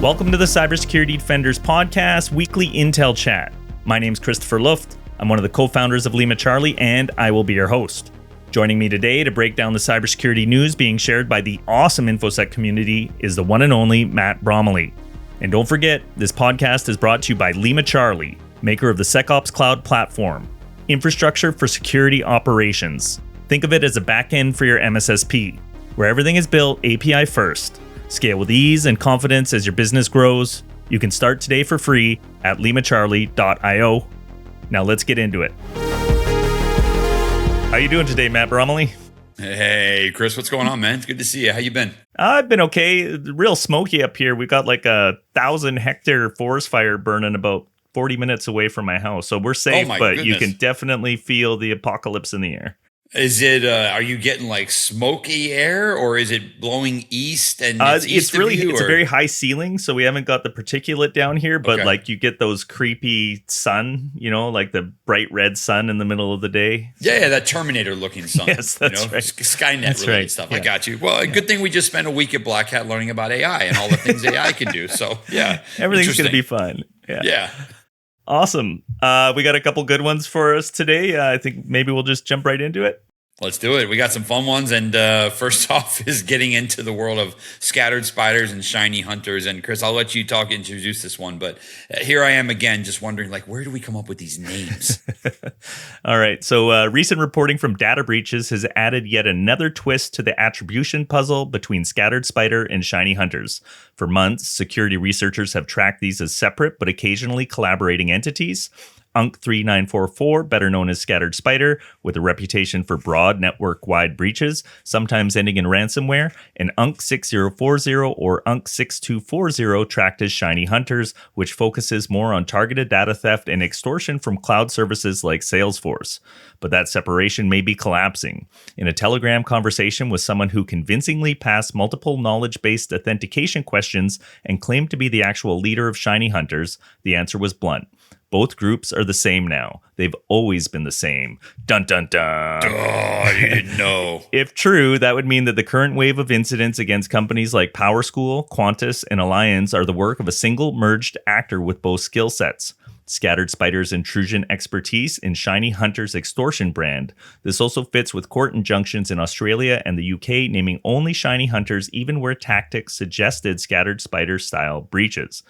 Welcome to the Cybersecurity Defenders Podcast, weekly intel chat. My name's Christopher Luft. I'm one of the co-founders of LimaCharlie, and I will be your host. Joining me today to break down the cybersecurity news being shared by the awesome InfoSec community is the one and only MAPP BlackSuit. And don't forget, this podcast is brought to you by LimaCharlie, maker of the SecOps Cloud Platform, infrastructure for security operations. Think of it as a backend for your MSSP, where everything is built API first. Scale with ease and confidence as your business grows. You can start today for free at limacharlie.io. Now let's get into it. How you doing today, Matt Bromley? Hey, Chris, what's going on, man? It's good to see you. How you been? I've been okay. Real smoky up here. We've got like 1,000-hectare forest fire burning about 40 minutes away from my house. So we're safe, but goodness. You can definitely feel the apocalypse in the air. Is it, are you getting like smoky air or is it blowing east and it's a very high ceiling. So we haven't got the particulate down here, but like you get those creepy sun, like the bright red sun in the middle of the day. Yeah, that Terminator looking sun. Yes, that's right. Skynet that's related right. stuff. Yeah. I got you. Well, a good thing we just spent a week at Black Hat learning about AI and all the things AI can do. So yeah, everything's going to be fun. Yeah. Awesome. We got a couple good ones for us today. I think maybe we'll just jump right into it. Let's do it. We got some fun ones. And first off is getting into the world of scattered spiders and ShinyHunters. And Chris, I'll let you introduce this one. But here I am again, just wondering, where do we come up with these names? All right. So recent reporting from data breaches has added yet another twist to the attribution puzzle between scattered spider and ShinyHunters. For months, security researchers have tracked these as separate but occasionally collaborating entities. UNC 3944, better known as Scattered Spider, with a reputation for broad network-wide breaches, sometimes ending in ransomware, and UNC 6040 or UNC 6240, tracked as ShinyHunters, which focuses more on targeted data theft and extortion from cloud services like Salesforce. But that separation may be collapsing. In a Telegram conversation with someone who convincingly passed multiple knowledge-based authentication questions and claimed to be the actual leader of ShinyHunters, the answer was blunt. Both groups are the same now. They've always been the same. Dun, dun, dun. Oh, you didn't know. If true, that would mean that the current wave of incidents against companies like PowerSchool, Qantas, and Allianz are the work of a single merged actor with both skill sets. Scattered Spider's intrusion expertise in ShinyHunters' extortion brand. This also fits with court injunctions in Australia and the UK naming only ShinyHunters even where tactics suggested Scattered Spider-style breaches.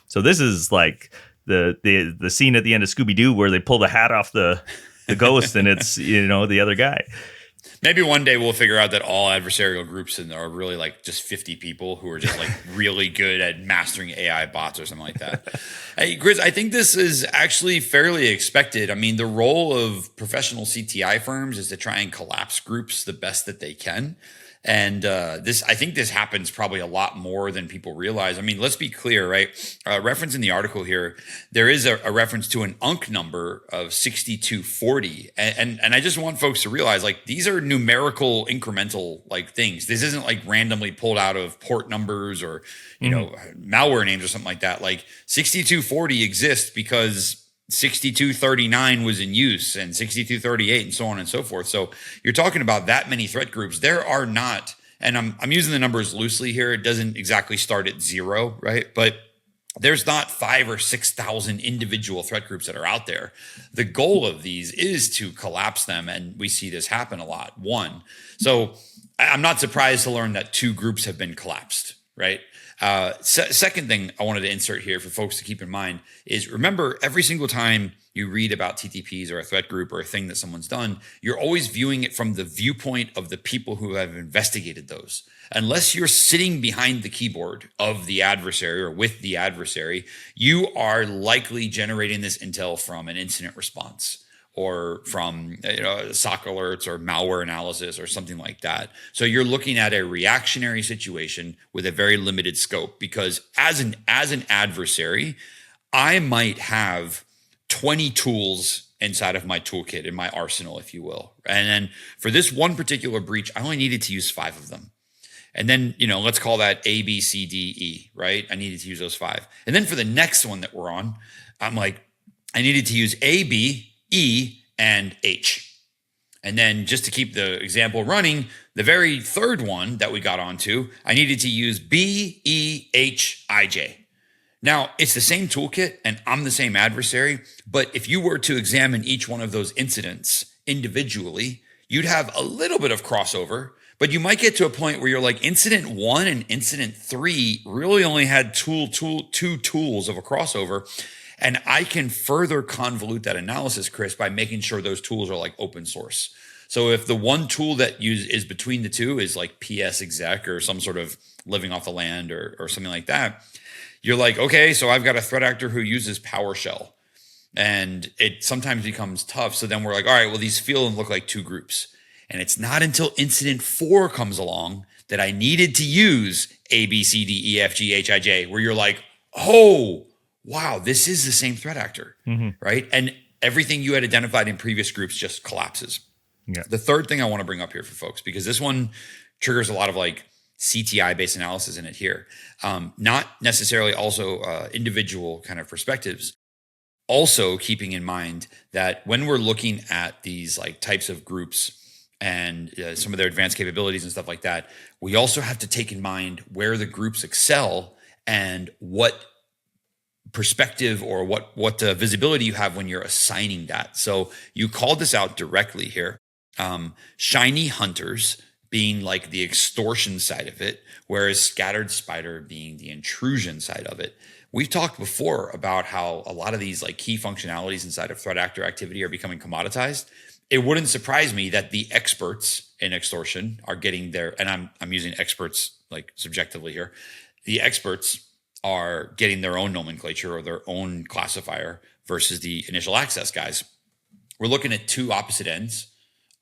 So this is like the scene at the end of Scooby-Doo where they pull the hat off the ghost and it's, the other guy. Maybe one day we'll figure out that all adversarial groups are really just 50 people who are just really good at mastering AI bots or something like that. Hey, Chris, I think this is actually fairly expected. I mean, the role of professional CTI firms is to try and collapse groups the best that they can. And I think this happens probably a lot more than people realize. I mean, let's be clear, right? Reference in the article here, there is a reference to an UNC number of 6240. And I just want folks to realize, these are numerical incremental, things. This isn't randomly pulled out of port numbers or, malware names or something like that. 6240 exists because 6239 was in use and 6238 and so on and so forth. So you're talking about that many threat groups. There are not, and I'm using the numbers loosely here. It doesn't exactly start at zero, right? But there's not 5,000 or 6,000 individual threat groups that are out there. The goal of these is to collapse them. And we see this happen a lot. So I'm not surprised to learn that 2 groups have been collapsed, right? Second thing I wanted to insert here for folks to keep in mind is remember every single time you read about TTPs or a threat group or a thing that someone's done, you're always viewing it from the viewpoint of the people who have investigated those. Unless you're sitting behind the keyboard of the adversary or with the adversary, you are likely generating this intel from an incident response or from SOC alerts or malware analysis or something like that. So you're looking at a reactionary situation with a very limited scope, because as an adversary, I might have 20 tools inside of my toolkit, in my arsenal, if you will. And then for this one particular breach, I only needed to use 5 of them. And then, let's call that A, B, C, D, E, right? I needed to use those 5. And then for the next one that we're on, I'm I needed to use A, B, E, and H. And then just to keep the example running, the very third one that we got onto, I needed to use B, E, H, I, J. Now, it's the same toolkit and I'm the same adversary, but if you were to examine each one of those incidents individually, you'd have a little bit of crossover, but you might get to a point where you're like, incident 1 and incident 3 really only had two tools of a crossover. And I can further convolute that analysis, Chris, by making sure those tools are like open source. So if the one tool that is between the two is like PS exec or some sort of living off the land or something like that, you're like, okay, so I've got a threat actor who uses PowerShell, and it sometimes becomes tough. So then we're like, all right, well, these feel and look like two groups. And it's not until incident 4 comes along that I needed to use A, B, C, D, E, F, G, H, I, J, where you're like, oh, wow, this is the same threat actor, right? And everything you had identified in previous groups just collapses. Yeah. The third thing I want to bring up here for folks, because this one triggers a lot of like CTI-based analysis in it here, not necessarily also individual kind of perspectives. Also keeping in mind that when we're looking at these like types of groups and some of their advanced capabilities and stuff like that, we also have to take in mind where the groups excel and what perspective or what visibility you have when you're assigning that. So you called this out directly here. ShinyHunters being like the extortion side of it, whereas Scattered Spider being the intrusion side of it. We've talked before about how a lot of these like key functionalities inside of threat actor activity are becoming commoditized. It wouldn't surprise me that the experts in extortion are getting their, and I'm using experts like subjectively here, the experts are getting their own nomenclature or their own classifier versus the initial access guys. We're looking at two opposite ends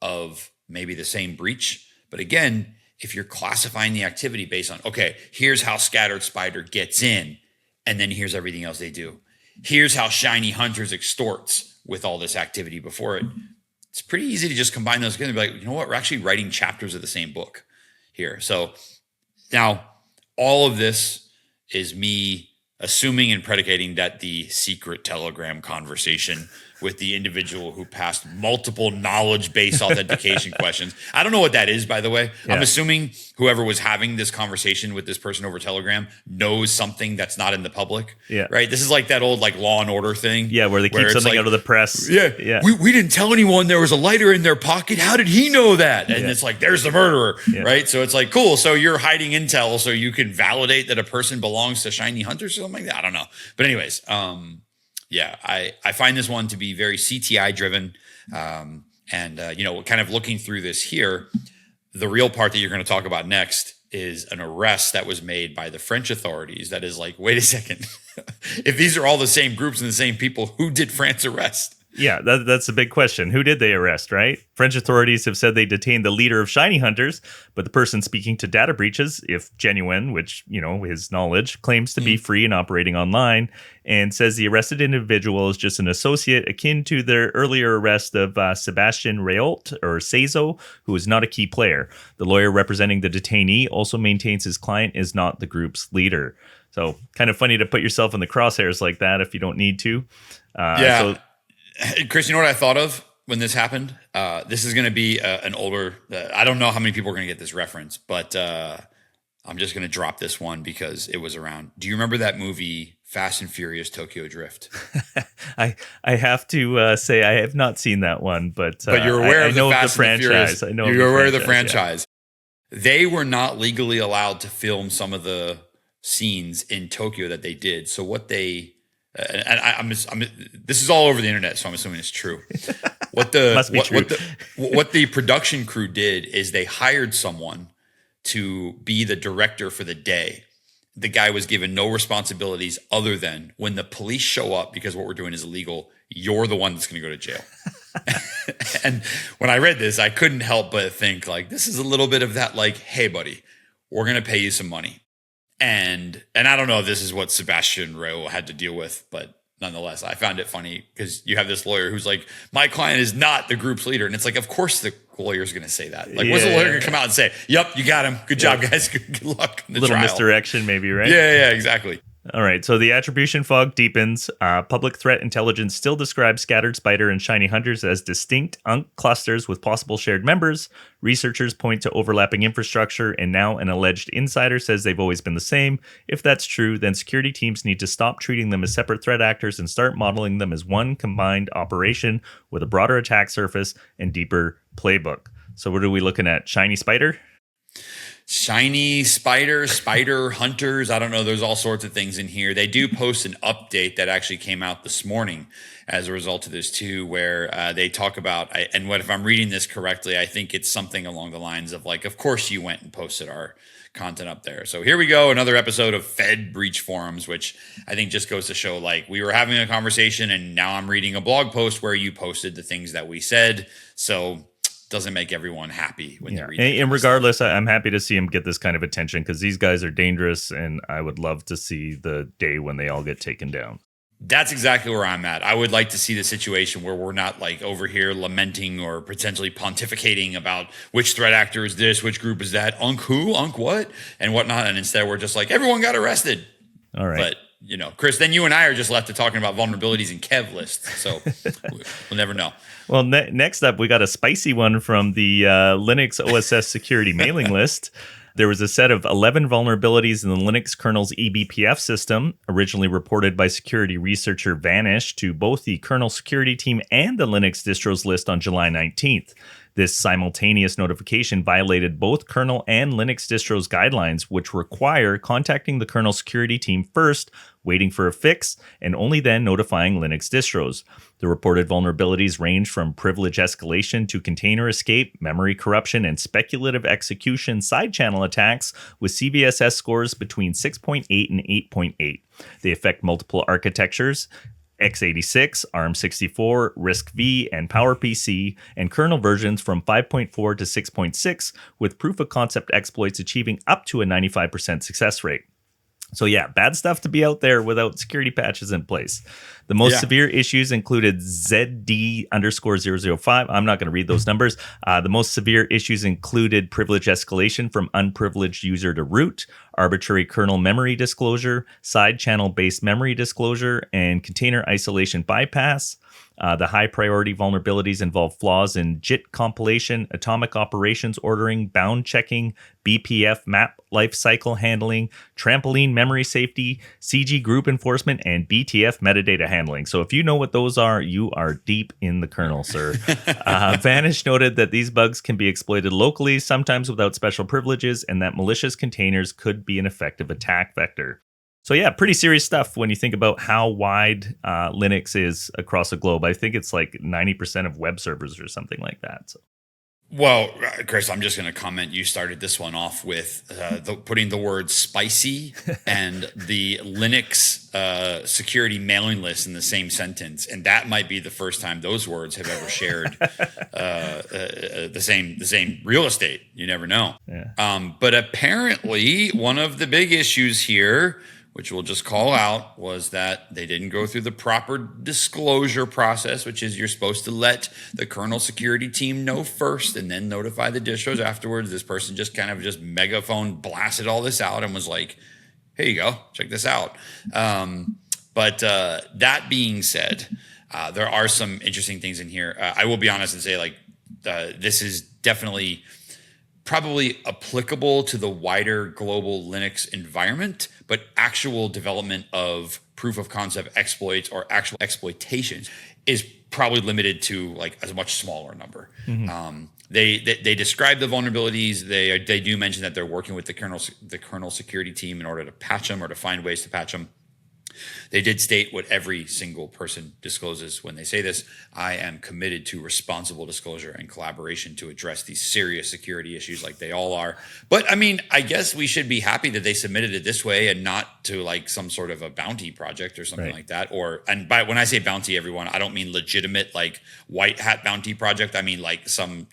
of maybe the same breach. But again, if you're classifying the activity based on, okay, here's how Scattered Spider gets in, and then here's everything else they do. Here's how ShinyHunters extorts with all this activity before it. It's pretty easy to just combine those together and be like, you know what? We're actually writing chapters of the same book here. So now all of this is me assuming and predicating that the secret Telegram conversation with the individual who passed multiple knowledge-based authentication questions. I don't know what that is, by the way. Yeah. I'm assuming whoever was having this conversation with this person over Telegram knows something that's not in the public. Yeah. Right? This is like that old like Law and Order thing. Yeah, where they keep something like, out of the press. Yeah. We didn't tell anyone there was a lighter in their pocket. How did he know that? And it's like, there's the murderer. Yeah. Right? So it's like, cool. So you're hiding intel so you can validate that a person belongs to ShinyHunters or something like that. I don't know. But anyways, yeah, I find this one to be very CTI driven. Kind of looking through this here, the real part that you're going to talk about next is an arrest that was made by the French authorities. That is like, wait a second. If these are all the same groups and the same people, who did France arrest? Yeah, that's a big question. Who did they arrest, right? French authorities have said they detained the leader of ShinyHunters, but the person speaking to data breaches, if genuine, which, his knowledge, claims to be free and operating online, and says the arrested individual is just an associate akin to their earlier arrest of Sebastian Reault, or Sezo, who is not a key player. The lawyer representing the detainee also maintains his client is not the group's leader. So kind of funny to put yourself in the crosshairs like that if you don't need to. Chris, you know what I thought of when this happened? This is going to be an older, I don't know how many people are going to get this reference, but I'm just going to drop this one because it was around. Do you remember that movie Fast and Furious Tokyo Drift? I have to say I have not seen that one, but you're aware of the Fast and Furious. I know you're aware of the franchise. Yeah. They were not legally allowed to film some of the scenes in Tokyo that they did. So what they this is all over the internet, so I'm assuming it's true. What the production crew did is they hired someone to be the director for the day. The guy was given no responsibilities other than when the police show up, because what we're doing is illegal, you're the one that's going to go to jail. And when I read this, I couldn't help but think like, this is a little bit of that, like, hey buddy, we're going to pay you some money. And I don't know if this is what Sebastian Reault had to deal with, but nonetheless, I found it funny because you have this lawyer who's like, my client is not the group's leader. And it's like, of course the lawyer's going to say that. Like, what's the lawyer going to come out and say, yep, you got him. Good job, guys. Good luck in the little trial. Misdirection maybe, right? Yeah, exactly. All right, so the attribution fog deepens. Public threat intelligence still describes scattered spider and ShinyHunters as distinct UNC clusters with possible shared members. Researchers point to overlapping infrastructure, and now an alleged insider says they've always been the same. If that's true, then security teams need to stop treating them as separate threat actors and start modeling them as one combined operation with a broader attack surface and deeper playbook. So what are we looking at? Shiny spider? Shiny spider hunters. I don't know. There's all sorts of things in here. They do post an update that actually came out this morning as a result of this too, where they talk about, and what if I'm reading this correctly, I think it's something along the lines of like, of course you went and posted our content up there. So here we go. Another episode of Fed Breach Forums, which I think just goes to show like we were having a conversation and now I'm reading a blog post where you posted the things that we said. So doesn't make everyone happy when you read it. And regardless, I'm happy to see him get this kind of attention because these guys are dangerous, and I would love to see the day when they all get taken down. That's exactly where I'm at. I would like to see the situation where we're not like over here lamenting or potentially pontificating about which threat actor is this, which group is that, UNC who, UNC what, and whatnot. And instead we're just like, everyone got arrested. All right. But, you know, Chris, then you and I are just left to talking about vulnerabilities in Kev lists. So we'll never know. Well, next up, we got a spicy one from the Linux OSS security mailing list. There was a set of 11 vulnerabilities in the Linux kernel's eBPF system, originally reported by security researcher Vanish to both the kernel security team and the Linux distros list on July 19th. This simultaneous notification violated both kernel and Linux distros guidelines, which require contacting the kernel security team first, waiting for a fix, and only then notifying Linux distros. The reported vulnerabilities range from privilege escalation to container escape, memory corruption, and speculative execution side channel attacks with CVSS scores between 6.8 and 8.8. They affect multiple architectures, x86, ARM64, RISC-V, and PowerPC, and kernel versions from 5.4 to 6.6, with proof-of-concept exploits achieving up to a 95% success rate. So yeah, bad stuff to be out there without security patches in place. The most severe issues included ZD_005. I'm not going to read those numbers. The most severe issues included privilege escalation from unprivileged user to root, arbitrary kernel memory disclosure, side channel based memory disclosure, and container isolation bypass. The high priority vulnerabilities involve flaws in JIT compilation, atomic operations ordering, bound checking, BPF MAPP lifecycle handling, trampoline memory safety, CG group enforcement, and BTF metadata handling. So if you know what those are, you are deep in the kernel, sir. Vanish noted that these bugs can be exploited locally, sometimes without special privileges, and that malicious containers could be an effective attack vector. So yeah, pretty serious stuff when you think about how wide Linux is across the globe. I think it's like 90% of web servers or something like that. So. Well, Chris, I'm just going to comment. You started this one off with putting the word spicy and the Linux security mailing list in the same sentence. And that might be the first time those words have ever shared the same real estate. You never know. Yeah. But apparently one of the big issues here, which we'll just call out, was that they didn't go through the proper disclosure process, which is you're supposed to let the kernel security team know first and then notify the distros afterwards. This person just kind of megaphone blasted all this out and was like, here you go, check this out. But that being said, there are some interesting things in here. I will be honest and say this is definitely probably applicable to the wider global Linux environment, but actual development of proof of concept exploits or actual exploitations is probably limited to like a much smaller number. Mm-hmm. They describe the vulnerabilities. They do mention that they're working with the kernel security team in order to patch them or to find ways to patch them. They did state what every single person discloses when they say this: I am committed to responsible disclosure and collaboration to address these serious security issues like they all are. But I mean, I guess we should be happy that they submitted it this way and not to like some sort of a bounty project or something like that. And when I say bounty, everyone, I don't mean legitimate like white hat bounty project. I mean like some,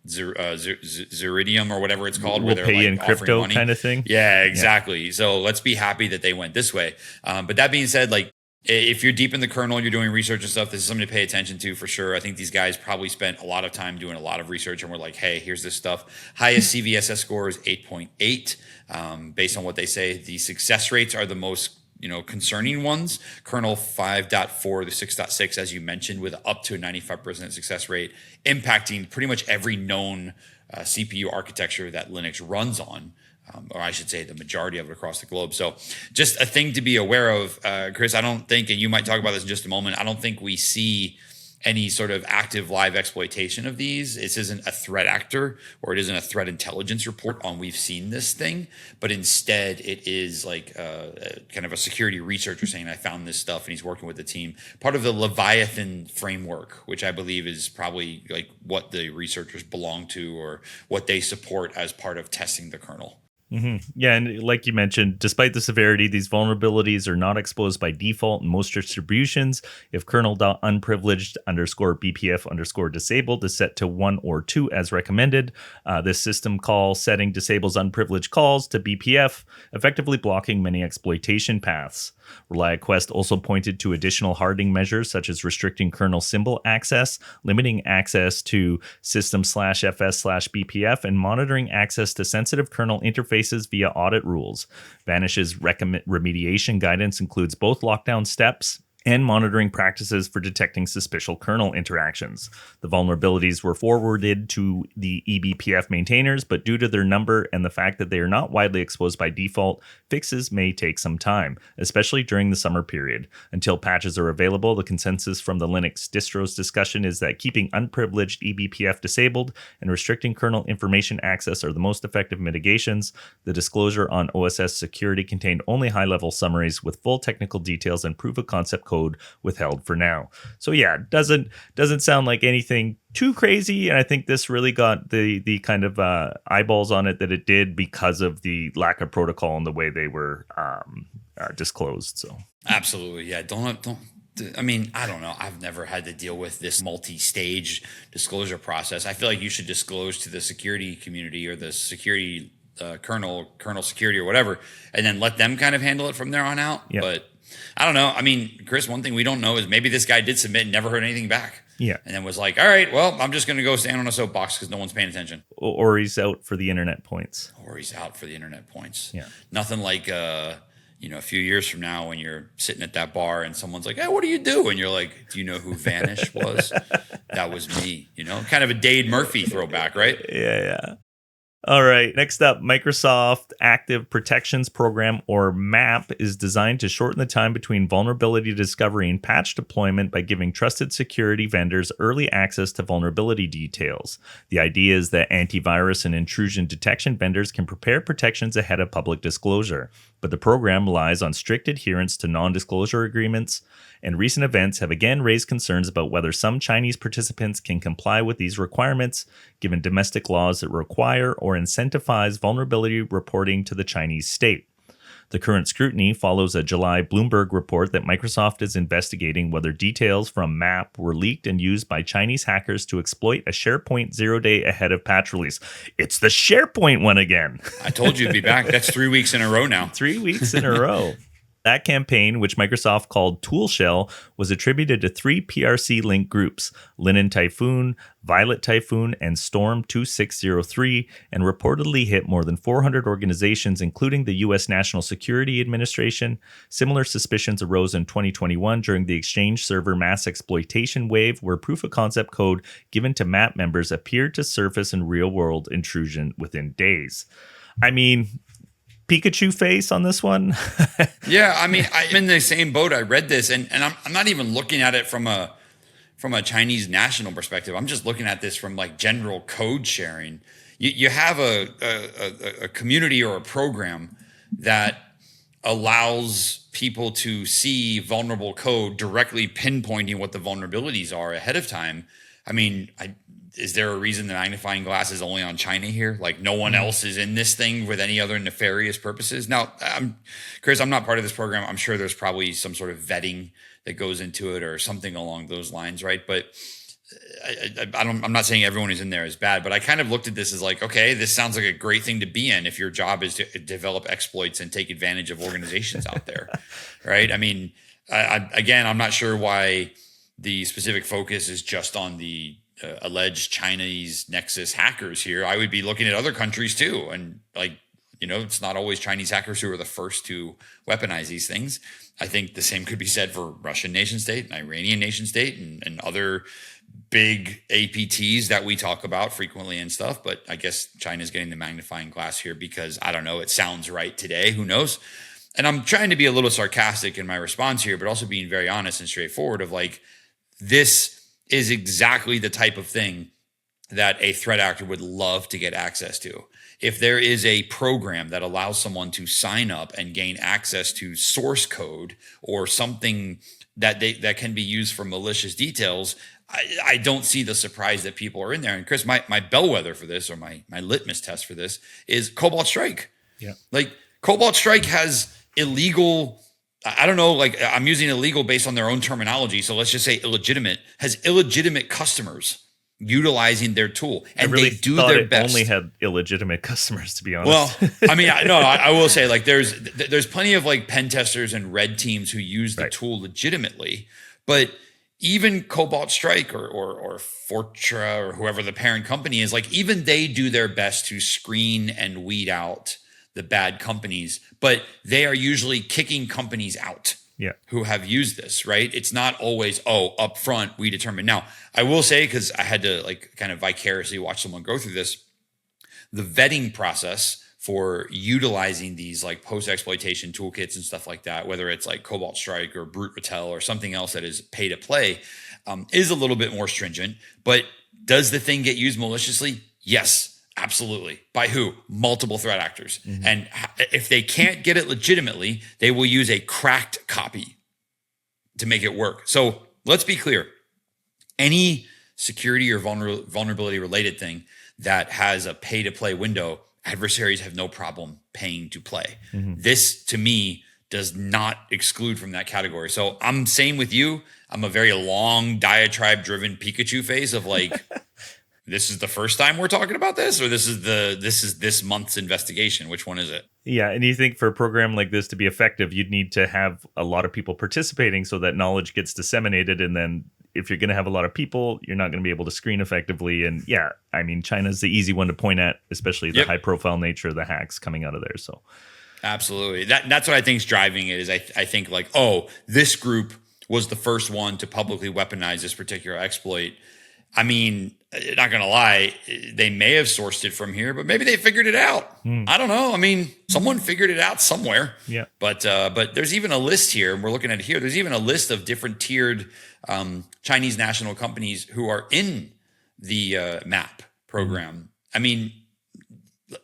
Zeridium or whatever it's called, where they're pay like in crypto money. Kind of thing. Yeah, exactly. Yeah. So let's be happy that they went this way. But that being said, like if you're deep in the kernel, you're doing research and stuff, this is something to pay attention to for sure. I think these guys probably spent a lot of time doing a lot of research and we're like, hey, here's this stuff. Highest CVSS score is 8.8. Based on what they say, the success rates are the most concerning ones. Kernel 5.4 to 6.6, as you mentioned, with up to a 95% success rate, impacting pretty much every known CPU architecture that Linux runs on. Or I should say the majority of it across the globe. So just a thing to be aware of, Chris. I don't think, and you might talk about this in just a moment, I don't think we see any sort of active live exploitation of these. This isn't a threat actor, or it isn't a threat intelligence report on we've seen this thing, but instead it is like kind of a security researcher saying, I found this stuff, and he's working with the team. Part of the Leviathan framework, which I believe is probably like what the researchers belong to or what they support as part of testing the kernel. Mm-hmm. Yeah, and like you mentioned, despite the severity, these vulnerabilities are not exposed by default in most distributions. If kernel.unprivileged_BPF_disabled is set to 1 or 2 as recommended, this system call setting disables unprivileged calls to BPF, effectively blocking many exploitation paths. ReliaQuest also pointed to additional hardening measures such as restricting kernel symbol access, limiting access to system/fs/BPF, and monitoring access to sensitive kernel interfaces via audit rules. Vanish's remediation guidance includes both lockdown steps and monitoring practices for detecting suspicious kernel interactions. The vulnerabilities were forwarded to the eBPF maintainers, but due to their number and the fact that they are not widely exposed by default, fixes may take some time, especially during the summer period. Until patches are available, the consensus from the Linux distros discussion is that keeping unprivileged eBPF disabled and restricting kernel information access are the most effective mitigations. The disclosure on OSS security contained only high-level summaries with full technical details and proof-of-concept code withheld for now. So yeah, doesn't sound like anything too crazy, and I think this really got the kind of eyeballs on it that it did because of the lack of protocol and the way they were disclosed. So absolutely, yeah. Don't. I mean, I don't know. I've never had to deal with this multi-stage disclosure process. I feel like you should disclose to the security community or the security kernel security or whatever, and then let them kind of handle it from there on out. Yep. But I don't know. I mean, Chris, one thing we don't know is maybe this guy did submit and never heard anything back. Yeah. And then was like, all right, well, I'm just going to go stand on a soapbox because no one's paying attention. Or he's out for the internet points. Yeah. Nothing like, a few years from now when you're sitting at that bar and someone's like, hey, what do you do? And you're like, do you know who Vanish was? That was me, kind of a Dade Murphy throwback, right? Yeah. All right, next up, Microsoft Active Protections Program, or MAPP, is designed to shorten the time between vulnerability discovery and patch deployment by giving trusted security vendors early access to vulnerability details. The idea is that antivirus and intrusion detection vendors can prepare protections ahead of public disclosure, but the program relies on strict adherence to non-disclosure agreements, and recent events have again raised concerns about whether some Chinese participants can comply with these requirements, given domestic laws that require or incentivize vulnerability reporting to the Chinese state. The current scrutiny follows a July Bloomberg report that Microsoft is investigating whether details from MAPP were leaked and used by Chinese hackers to exploit a SharePoint 0 day ahead of patch release. It's the SharePoint one again. I told you it'd be back. That's 3 weeks in a row now. 3 weeks in a row. That campaign, which Microsoft called Tool Shell, was attributed to 3 PRC-linked groups, Linen Typhoon, Violet Typhoon, and Storm 2603, and reportedly hit more than 400 organizations, including the U.S. National Security Administration. Similar suspicions arose in 2021 during the Exchange server mass exploitation wave, where proof-of-concept code given to MAPP members appeared to surface in real-world intrusion within days. I mean, Pikachu face on this one. Yeah, I mean, I'm in the same boat. I read this, and I'm not even looking at it from a Chinese national perspective. I'm just looking at this from like general code sharing. You have a community or a program that allows people to see vulnerable code directly pinpointing what the vulnerabilities are ahead of time. I mean, is there a reason the magnifying glass is only on China here? Like no one else is in this thing with any other nefarious purposes? Now, Chris, I'm not part of this program. I'm sure there's probably some sort of vetting that goes into it or something along those lines, right? But I'm not saying everyone who's in there is bad, but I kind of looked at this as like, okay, this sounds like a great thing to be in if your job is to develop exploits and take advantage of organizations out there, right? I mean, again, I'm not sure why the specific focus is just on the alleged Chinese nexus hackers here. I would be looking at other countries too, and like, it's not always Chinese hackers who are the first to weaponize these things. I think the same could be said for Russian nation state and Iranian nation state and other big APTs that we talk about frequently and stuff. But I guess China's getting the magnifying glass here because, I don't know, it sounds right today. Who knows? And I'm trying to be a little sarcastic in my response here, but also being very honest and straightforward of like, this is exactly the type of thing that a threat actor would love to get access to. If there is a program that allows someone to sign up and gain access to source code or something that can be used for malicious details, I don't see the surprise that people are in there. And Chris, my bellwether for this, or my litmus test for this, is Cobalt Strike. Yeah. Like Cobalt Strike has illegal, I don't know, like I'm using illegal based on their own terminology. So let's just say illegitimate, has illegitimate customers utilizing their tool, and really they do their best. Only had illegitimate customers, to be honest. Well, I mean, I will say like there's plenty of like pen testers and red teams who use the tool legitimately, but even Cobalt Strike or Fortra or whoever the parent company is, like even they do their best to screen and weed out the bad companies, but they are usually kicking companies out. Yeah. Who have used this, right? It's not always, up front, we determine. Now, I will say, because I had to like kind of vicariously watch someone go through this, the vetting process for utilizing these like post-exploitation toolkits and stuff like that, whether it's like Cobalt Strike or Brute Ratel or something else that is pay to play, is a little bit more stringent. But does the thing get used maliciously? Yes. Absolutely. By who? Multiple threat actors. Mm-hmm. And if they can't get it legitimately, they will use a cracked copy to make it work. So let's be clear. Any security or vulnerability related thing that has a pay to play window, adversaries have no problem paying to play. Mm-hmm. This, to me, does not exclude from that category. So I'm same with you. I'm a very long diatribe driven Pikachu face of like, this is the first time we're talking about this, or this is this month's investigation. Which one is it? Yeah, and you think for a program like this to be effective, you'd need to have a lot of people participating so that knowledge gets disseminated. And then if you're going to have a lot of people, you're not going to be able to screen effectively. And yeah, I mean, China's the easy one to point at, especially the high profile nature of the hacks coming out of there. So absolutely. That's what I think is driving it is I think like, this group was the first one to publicly weaponize this particular exploit. I mean, not going to lie, they may have sourced it from here, but maybe they figured it out. I don't know. I mean, someone figured it out somewhere. Yeah. But there's even a list here, and we're looking at it here. There's even a list of different tiered Chinese national companies who are in the MAPP program. I mean,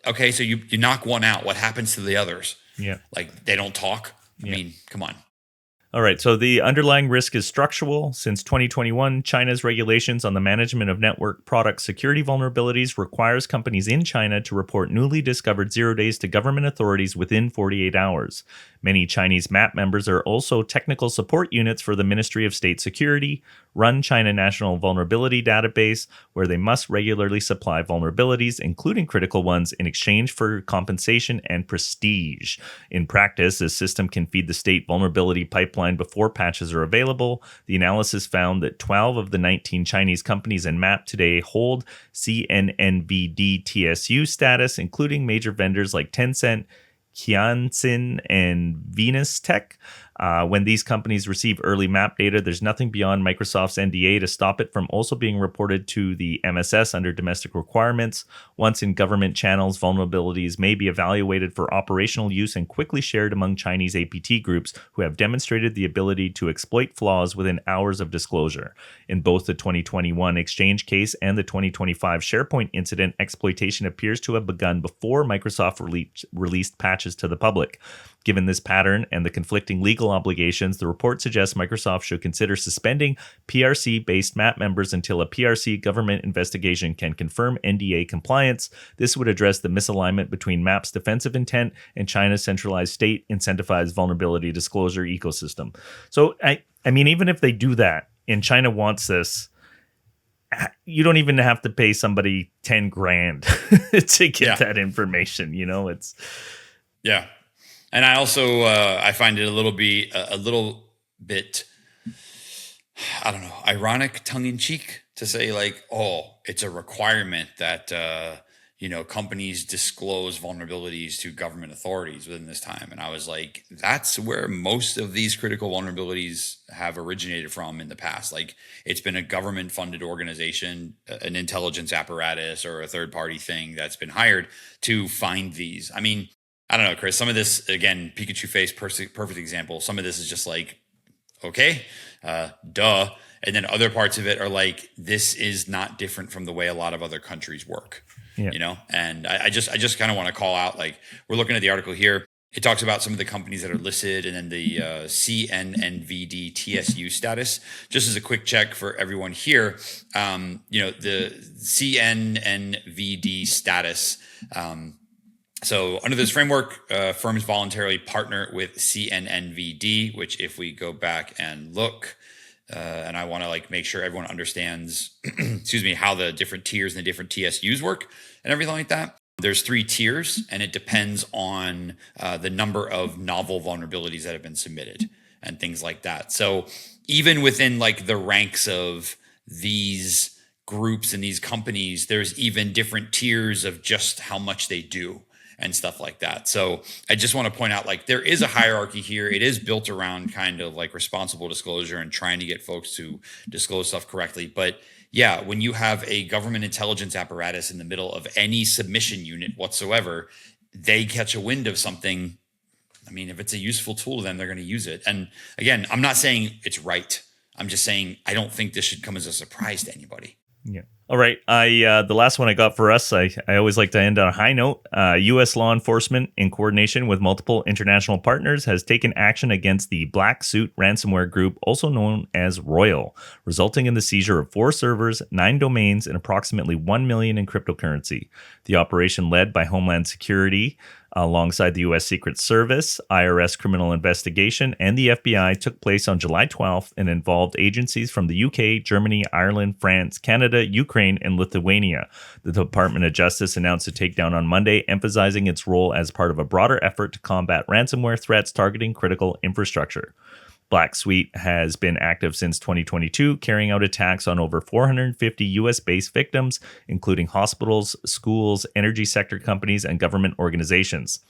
okay, so you knock one out. What happens to the others? Yeah. Like they don't talk. I mean, come on. All right, so the underlying risk is structural. Since 2021, China's regulations on the management of network product security vulnerabilities requires companies in China to report newly discovered 0 days to government authorities within 48 hours. Many Chinese MAPP members are also technical support units for the Ministry of State Security, run China National Vulnerability Database, where they must regularly supply vulnerabilities, including critical ones, in exchange for compensation and prestige. In practice, this system can feed the state vulnerability pipeline before patches are available. The analysis found that 12 of the 19 Chinese companies in MAPP today hold CNNVD TSU status, including major vendors like Tencent, Qianxin, and Venus Tech. When these companies receive early MAPP data, there's nothing beyond Microsoft's NDA to stop it from also being reported to the MSS under domestic requirements. Once in government channels, vulnerabilities may be evaluated for operational use and quickly shared among Chinese APT groups who have demonstrated the ability to exploit flaws within hours of disclosure. In both the 2021 Exchange case and the 2025 SharePoint incident, exploitation appears to have begun before Microsoft released patches to the public. Given this pattern and the conflicting legal obligations, the report suggests Microsoft should consider suspending PRC-based MAPP members until a PRC government investigation can confirm NDA compliance. This would address the misalignment between MAPP's defensive intent and China's centralized state incentivized vulnerability disclosure ecosystem. So, I mean, even if they do that, and China wants this, you don't even have to pay somebody 10 grand to get that information. You know, it's... Yeah. And I also I find it a little bit I don't know, ironic, tongue in cheek to say like, it's a requirement that companies disclose vulnerabilities to government authorities within this time. And I was like, that's where most of these critical vulnerabilities have originated from in the past. Like, it's been a government funded organization, an intelligence apparatus, or a third party thing that's been hired to find these. I mean, I don't know, Chris, some of this, again, Pikachu face, perfect example. Some of this is just like, okay, duh. And then other parts of it are like, this is not different from the way a lot of other countries work. Yeah. And I just kind of want to call out, like, we're looking at the article here. It talks about some of the companies that are listed and then the CNNVD TSU status. Just as a quick check for everyone here, the CNNVD status. So under this framework, firms voluntarily partner with CNNVD, which if we go back and look, and I want to make sure everyone understands, how the different tiers and the different TSUs work and everything like that. There's 3 tiers, and it depends on the number of novel vulnerabilities that have been submitted and things like that. So even within the ranks of these groups and these companies, there's even different tiers of just how much they do and stuff like that. So I just want to point out, there is a hierarchy here. It is built around kind of responsible disclosure and trying to get folks to disclose stuff correctly. But yeah, when you have a government intelligence apparatus in the middle of any submission unit whatsoever, they catch a wind of something. I mean, if it's a useful tool to them, they're going to use it. And again, I'm not saying it's right. I'm just saying I don't think this should come as a surprise to anybody. Yeah. All right. The last one I got for us, I always like to end on a high note. U.S. law enforcement, in coordination with multiple international partners, has taken action against the BlackSuit ransomware group, also known as Royal, resulting in the seizure of 4 servers, 9 domains, and approximately $1 million in cryptocurrency. The operation, led by Homeland Security, alongside the U.S. Secret Service, IRS Criminal Investigation, and the FBI, took place on July 12th and involved agencies from the UK, Germany, Ireland, France, Canada, Ukraine, and Lithuania. The Department of Justice announced a takedown on Monday, emphasizing its role as part of a broader effort to combat ransomware threats targeting critical infrastructure. BlackSuit has been active since 2022, carrying out attacks on over 450 U.S.-based victims, including hospitals, schools, energy sector companies, and government organizations.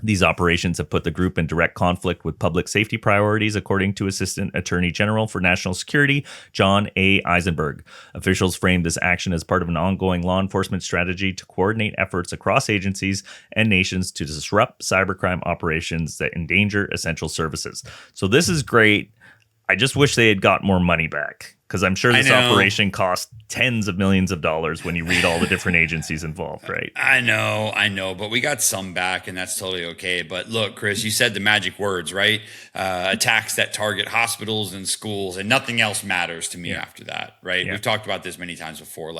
These operations have put the group in direct conflict with public safety priorities, according to Assistant Attorney General for National Security, John A. Eisenberg. Officials framed this action as part of an ongoing law enforcement strategy to coordinate efforts across agencies and nations to disrupt cybercrime operations that endanger essential services. So this is great. I just wish they had got more money back, because I'm sure this operation cost tens of millions of dollars when you read all the different agencies involved, right? I know, but we got some back, and that's totally okay. But look, Chris, you said the magic words, right? Attacks that target hospitals and schools, and nothing else matters to me after that, right? Yeah. We've talked about this many times before.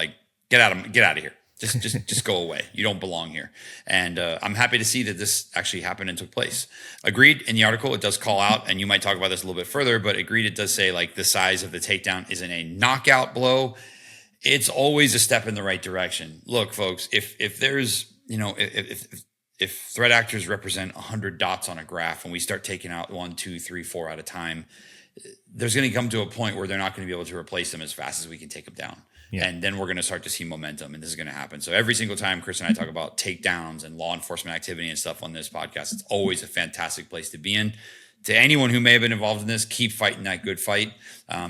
Get out of here. Just go away. You don't belong here. And I'm happy to see that this actually happened and took place. Agreed, in the article, it does call out, and you might talk about this a little bit further, but agreed, it does say the size of the takedown isn't a knockout blow. It's always a step in the right direction. Look, folks, if there's, if threat actors represent 100 dots on a graph and we start taking out 1, 2, 3, 4 at a time, there's going to come to a point where they're not going to be able to replace them as fast as we can take them down. Yeah. And then we're going to start to see momentum, and this is going to happen. So every single time Chris and I talk about takedowns and law enforcement activity and stuff on this podcast, it's always a fantastic place to be in. To anyone who may have been involved in this, keep fighting that good fight.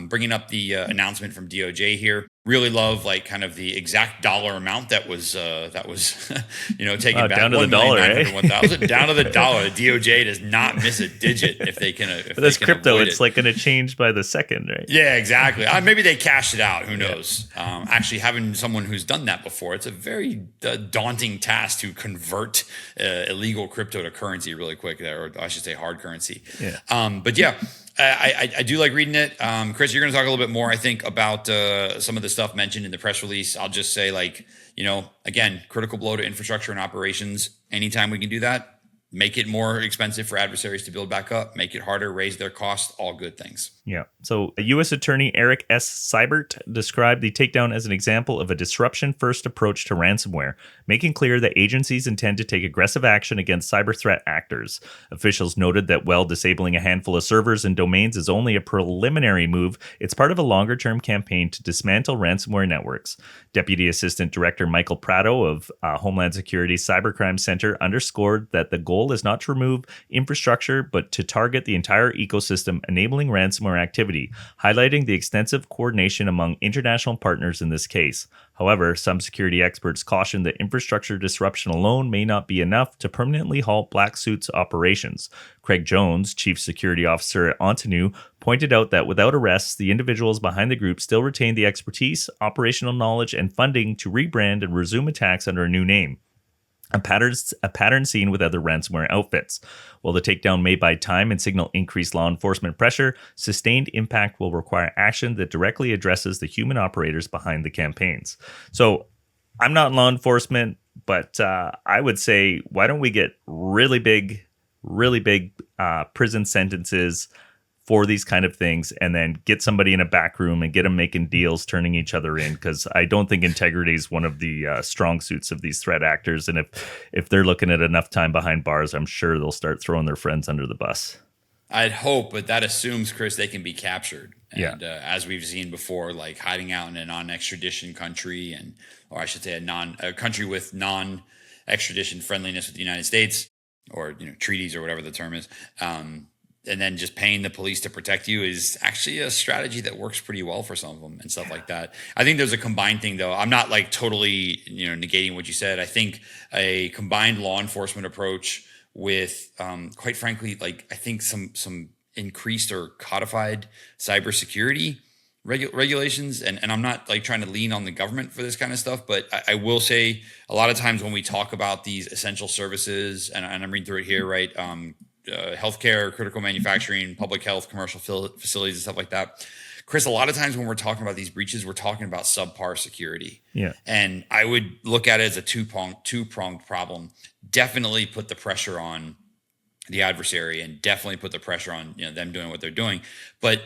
Bringing up the announcement from DOJ here. Really love kind of the exact dollar amount that was taken back down to the dollar, down to the dollar. The DOJ does not miss a digit if they can. But that's crypto. It's going to change by the second, right? Yeah, exactly. Maybe they cashed it out. Who knows? Actually, having someone who's done that before, it's a very daunting task to convert illegal crypto to currency really quick, or I should say hard currency. Yeah. But yeah. I do like reading it. Chris, you're going to talk a little bit more, I think, about some of the stuff mentioned in the press release. I'll just say, again, critical blow to infrastructure and operations. Anytime we can do that, make it more expensive for adversaries to build back up, make it harder, raise their costs, all good things. Yeah. So U.S. Attorney Eric S. Seibert described the takedown as an example of a disruption-first approach to ransomware, making clear that agencies intend to take aggressive action against cyber threat actors. Officials noted that while disabling a handful of servers and domains is only a preliminary move, it's part of a longer-term campaign to dismantle ransomware networks. Deputy Assistant Director Michael Prado of Homeland Security Cybercrime Center underscored that the goal is not to remove infrastructure, but to target the entire ecosystem, enabling ransomware activity, highlighting the extensive coordination among international partners in this case. However, some security experts caution that infrastructure disruption alone may not be enough to permanently halt BlackSuit's operations. Craig Jones, Chief Security Officer at Ontanu, pointed out that without arrests, the individuals behind the group still retain the expertise, operational knowledge, and funding to rebrand and resume attacks under a new name. A pattern seen with other ransomware outfits. While the takedown may buy time and signal increased law enforcement pressure, sustained impact will require action that directly addresses the human operators behind the campaigns. So I'm not in law enforcement, but I would say, why don't we get really big prison sentences for these kind of things, and then get somebody in a back room and get them making deals, turning each other in, because I don't think integrity is one of the strong suits of these threat actors. And if they're looking at enough time behind bars, I'm sure they'll start throwing their friends under the bus. I'd hope, but that assumes, Chris, they can be captured. And as we've seen before, like hiding out in a non-extradition country, or I should say a country with non-extradition friendliness with the United States, or treaties or whatever the term is, and then just paying the police to protect you is actually a strategy that works pretty well for some of them and stuff like that. I think there's a combined thing, though. I'm not like totally negating what you said. I think a combined law enforcement approach with, quite frankly, like I think some increased or codified cybersecurity regulations, and I'm not like trying to lean on the government for this kind of stuff, but I will say a lot of times when we talk about these essential services, and I'm reading through it here, right? Healthcare, critical manufacturing, public health, commercial facilities, and stuff like that. Chris, a lot of times when we're talking about these breaches, we're talking about subpar security. Yeah. And I would look at it as a two-pronged problem. Definitely put the pressure on the adversary, and definitely put the pressure on them doing what they're doing. But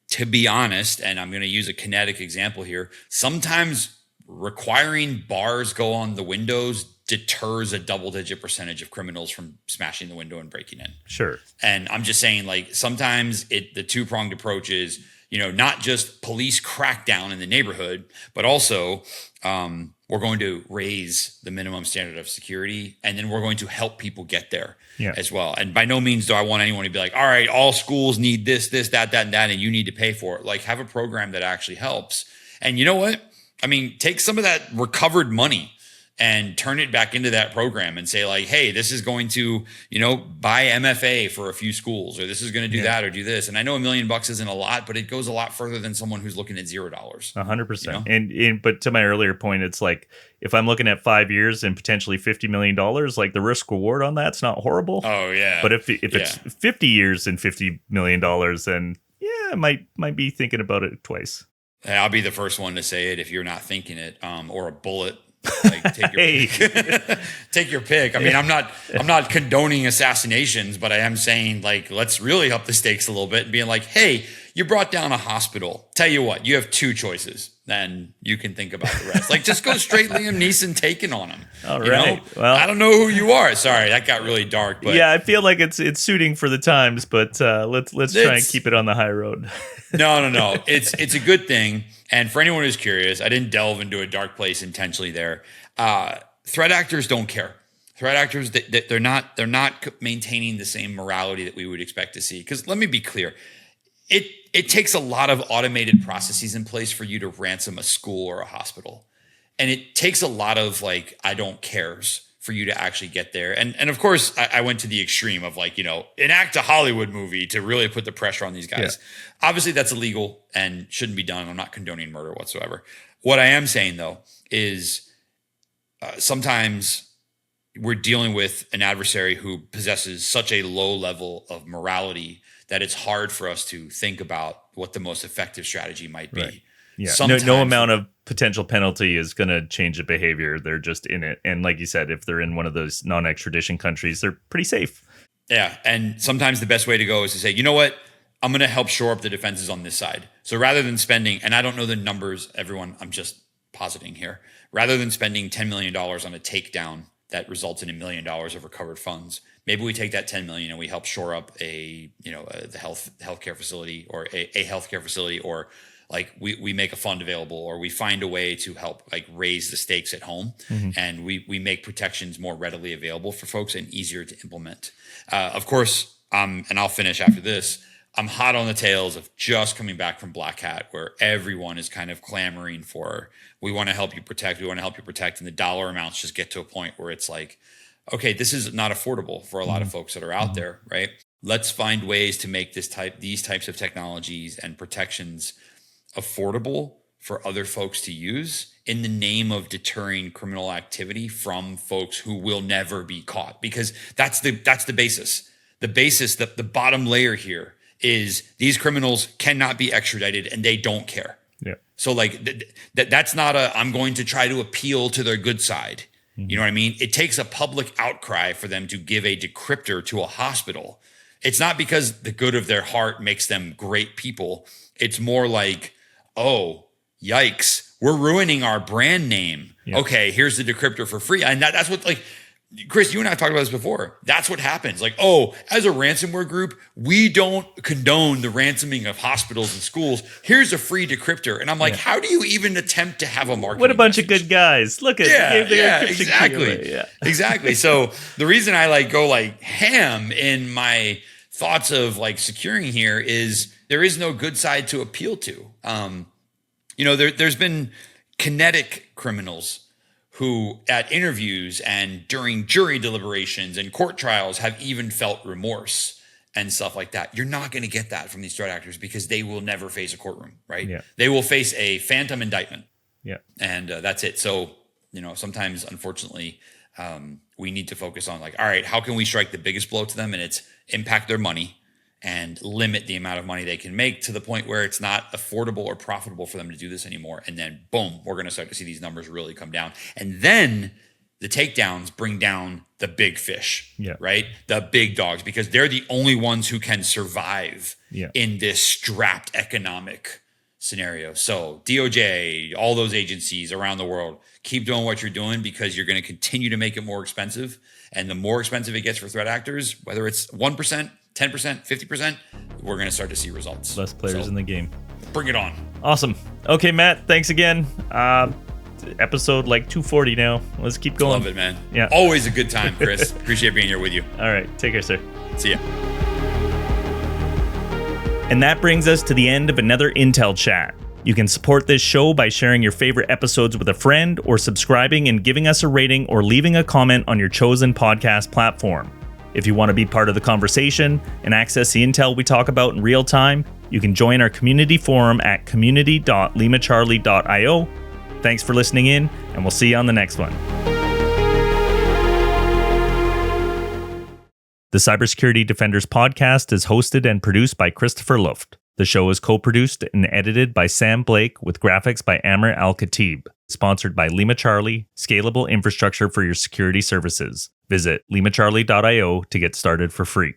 to be honest, and I'm going to use a kinetic example here, sometimes requiring bars go on the windows deters a double-digit percentage of criminals from smashing the window and breaking in. Sure. And I'm just saying, like, sometimes the two-pronged approach is, not just police crackdown in the neighborhood, but also we're going to raise the minimum standard of security, and then we're going to help people get there as well. And by no means do I want anyone to be like, all right, all schools need this, that, and that, and you need to pay for it. Like, have a program that actually helps. And you know what? I mean, take some of that recovered money and turn it back into that program and say, like, hey, this is going to, buy MFA for a few schools, or this is going to do that or do this. And I know $1 million isn't a lot, but it goes a lot further than someone who's looking at $0. 100%. And but to my earlier point, it's like, if I'm looking at 5 years and potentially $50 million, like the risk reward on that's not horrible. Oh yeah. But if it's 50 years and $50 million, then I might be thinking about it twice. I'll be the first one to say it if you're not thinking it, or a bullet. Like, take your pick. Take your pick. I mean, I'm not condoning assassinations, but I am saying, like, let's really up the stakes a little bit and being like, hey, you brought down a hospital. Tell you what, you have two choices. Then you can think about the rest. Like, just go straight Liam Neeson taking on him. All right. Well, I don't know who you are. Sorry, that got really dark. But yeah, I feel like it's suiting for the times, but let's try and keep it on the high road. No. It's a good thing. And for anyone who's curious, I didn't delve into a dark place intentionally there. Threat actors don't care. Threat actors, they're not maintaining the same morality that we would expect to see. Because let me be clear, it takes a lot of automated processes in place for you to ransom a school or a hospital, and it takes a lot of like I don't cares for you to actually get there. And of course, I went to the extreme of like, enact a Hollywood movie to really put the pressure on these guys. Yeah. Obviously, that's illegal and shouldn't be done. I'm not condoning murder whatsoever. What I am saying, though, is sometimes we're dealing with an adversary who possesses such a low level of morality that it's hard for us to think about what the most effective strategy might be. Right. Yeah, Sometimes, no amount of potential penalty is going to change the behavior. They're just in it. And like you said, if they're in one of those non-extradition countries, they're pretty safe. Yeah. And sometimes the best way to go is to say, you know what? I'm going to help shore up the defenses on this side. So rather than spending, and I don't know the numbers, everyone, I'm just positing here, rather than spending $10 million on a takedown that results in $1 million of recovered funds, maybe we take that 10 million and we help shore up the healthcare facility or a healthcare facility, or like we make a fund available, or we find a way to help like raise the stakes at home, and we make protections more readily available for folks and easier to implement. Of course, and I'll finish after this, I'm hot on the tails of just coming back from Black Hat, where everyone is kind of clamoring for, we want to help you protect, and the dollar amounts just get to a point where it's like, okay, this is not affordable for a lot of folks that are out there, right? Let's find ways to make these types of technologies and protections affordable for other folks to use in the name of deterring criminal activity from folks who will never be caught, because that's the basis. The basis, the bottom layer here is these criminals cannot be extradited and they don't care. Yeah. So like that's not I'm going to try to appeal to their good side. You know what I mean? It takes a public outcry for them to give a decryptor to a hospital. It's not because the good of their heart makes them great people. It's more like, oh, yikes, we're ruining our brand name. Yeah. Okay, here's the decryptor for free. And that's what, like, Chris, you and I have talked about this before. That's what happens. Like, oh, as a ransomware group, we don't condone the ransoming of hospitals and schools. Here's a free decryptor. And I'm like, how do you even attempt to have a marketing What a bunch message? of good guys. Look at exactly. Yeah. Exactly. So the reason I like go like ham in my thoughts of like securing here is there is no good side to appeal to. There's been kinetic criminals who at interviews and during jury deliberations and court trials have even felt remorse and stuff like that. You're not going to get that from these threat actors because they will never face a courtroom, right? Yeah. They will face a phantom indictment. Yeah. And that's it. So, sometimes, unfortunately, we need to focus on like, all right, how can we strike the biggest blow to them? And it's impact their money and limit the amount of money they can make to the point where it's not affordable or profitable for them to do this anymore. And then boom, we're going to start to see these numbers really come down. And then the takedowns bring down the big fish, right? The big dogs, because they're the only ones who can survive in this strapped economic scenario. So DOJ, all those agencies around the world, keep doing what you're doing, because you're going to continue to make it more expensive. And the more expensive it gets for threat actors, whether it's 1%, 10%, 50%, we're going to start to see results. Less players in the game. Bring it on. Awesome. Okay, Matt, thanks again. Episode like 240 now. Let's keep going. Love it, man. Yeah. Always a good time, Chris. Appreciate being here with you. All right. Take care, sir. See ya. And that brings us to the end of another Intel Chat. You can support this show by sharing your favorite episodes with a friend, or subscribing and giving us a rating, or leaving a comment on your chosen podcast platform. If you want to be part of the conversation and access the intel we talk about in real time, you can join our community forum at community.limacharlie.io. Thanks for listening in, and we'll see you on the next one. The Cybersecurity Defenders Podcast is hosted and produced by Christopher Luft. The show is co-produced and edited by Sam Blake with graphics by Amr Al-Khatib. Sponsored by LimaCharlie, scalable infrastructure for your security services. Visit limacharlie.io to get started for free.